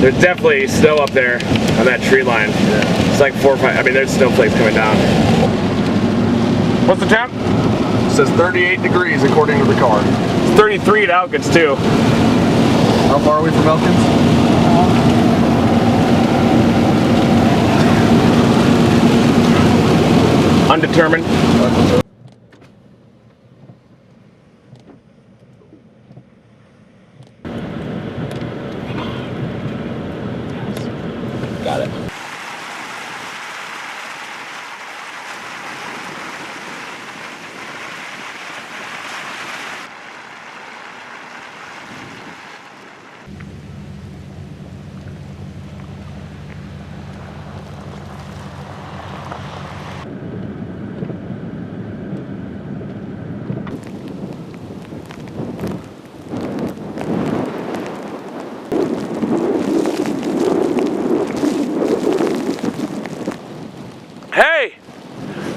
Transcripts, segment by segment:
There's definitely snow up there on that tree line. Yeah. It's like 4 or 5. I mean, there's snowflakes coming down. What's the temp? It says 38 degrees according to the car. It's 33 at Elkins too. How far are we from Elkins? Undetermined. Got it. Hey,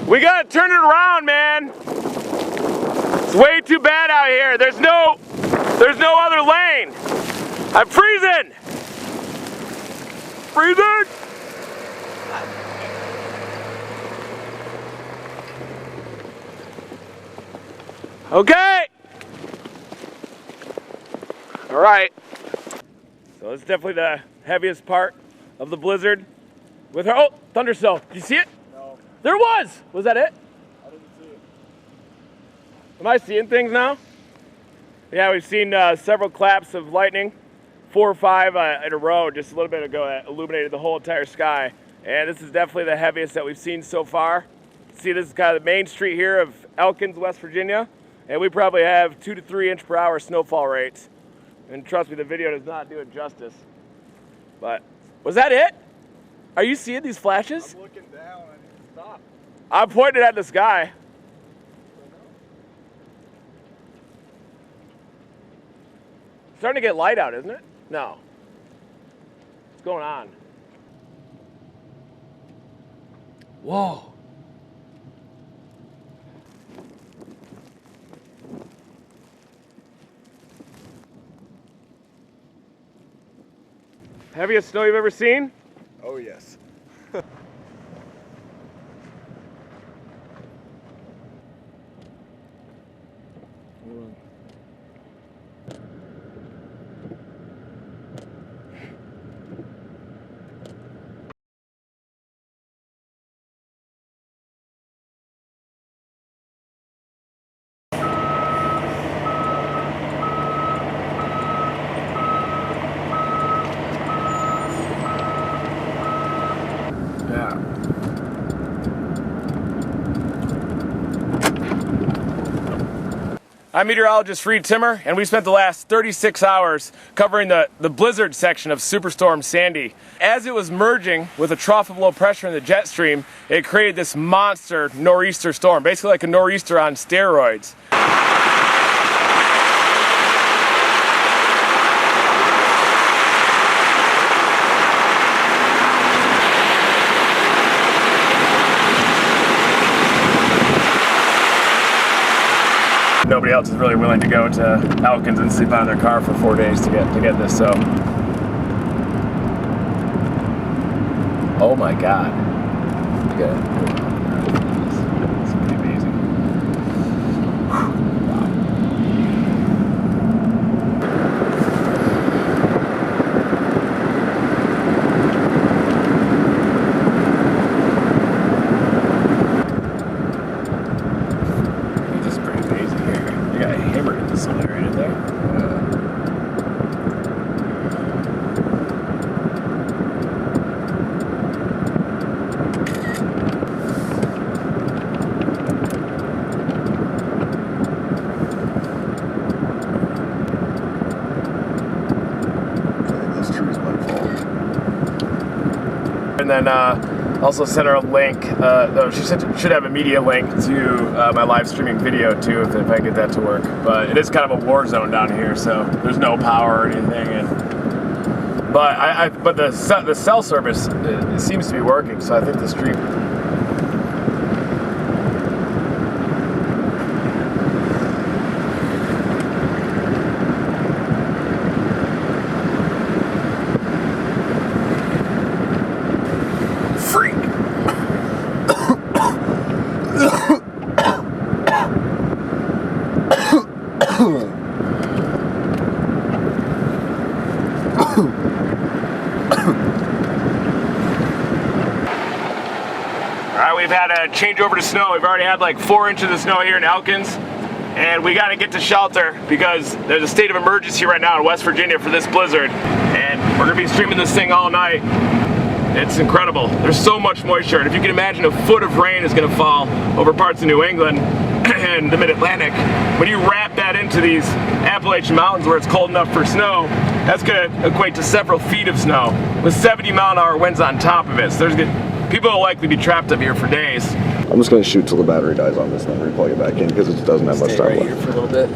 we gotta turn it around, man. It's way too bad out here. There's no other lane. I'm freezing. Freezing. Okay. All right. So it's definitely the heaviest part of the blizzard. With her, oh, thunderstorm. Did you see it? No. There was. Was that it? I didn't see it. Am I seeing things now? Yeah, we've seen several claps of lightning, 4 or 5 in a row just a little bit ago that illuminated the whole entire sky. And this is definitely the heaviest that we've seen so far. See, this is kind of the main street here of Elkins, West Virginia. And we probably have 2 to 3 inch per hour snowfall rates. And trust me, the video does not do it justice. But, was that it? Are you seeing these flashes? I'm looking down and it stopped. I'm pointing at the sky. Starting to get light out, isn't it? No. What's going on? Whoa. Heaviest snow you've ever seen? Oh yes. I'm meteorologist Reed Timmer, and we spent the last 36 hours covering the blizzard section of Superstorm Sandy. As it was merging with a trough of low pressure in the jet stream, it created this monster nor'easter storm, basically like a nor'easter on steroids. Nobody else is really willing to go to Elkins and sleep out of their car for 4 days to get this, so. Oh my God. It's pretty amazing. Wow. And then also sent her a link. She should have a media link to my live streaming video too, if I get that to work. But it is kind of a war zone down here, so there's no power or anything. But the cell service it seems to be working, so I think the stream. Alright, we've had a change over to snow. We've already had like 4 inches of snow here in Elkins. And we gotta get to shelter because there's a state of emergency right now in West Virginia for this blizzard. And we're gonna be streaming this thing all night. It's incredible. There's so much moisture. And if you can imagine, a foot of rain is gonna fall over parts of New England and the mid-Atlantic. When you wrap that into these Appalachian mountains where it's cold enough for snow, that's gonna equate to several feet of snow with 70-mile-an-hour winds on top of it. So people will likely be trapped up here for days. I'm just going to shoot till the battery dies on this and then replug it back in because it doesn't have much time left. Here for a little bit.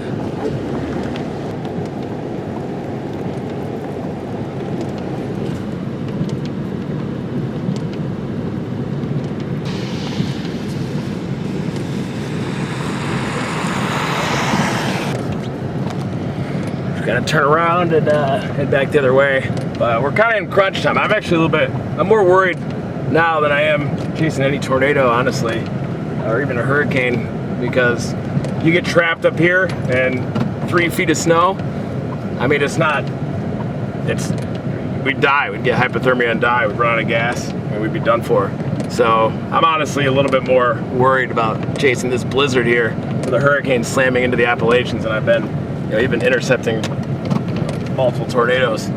Gotta turn around and head back the other way. But we're kind of in crunch time. I'm more worried now than I am chasing any tornado, honestly, or even a hurricane, because you get trapped up here and 3 feet of snow. I mean, we'd die. We'd get hypothermia and die. We'd run out of gas and we'd be done for. So I'm honestly a little bit more worried about chasing this blizzard here with a hurricane slamming into the Appalachians than I've been, even intercepting multiple tornadoes.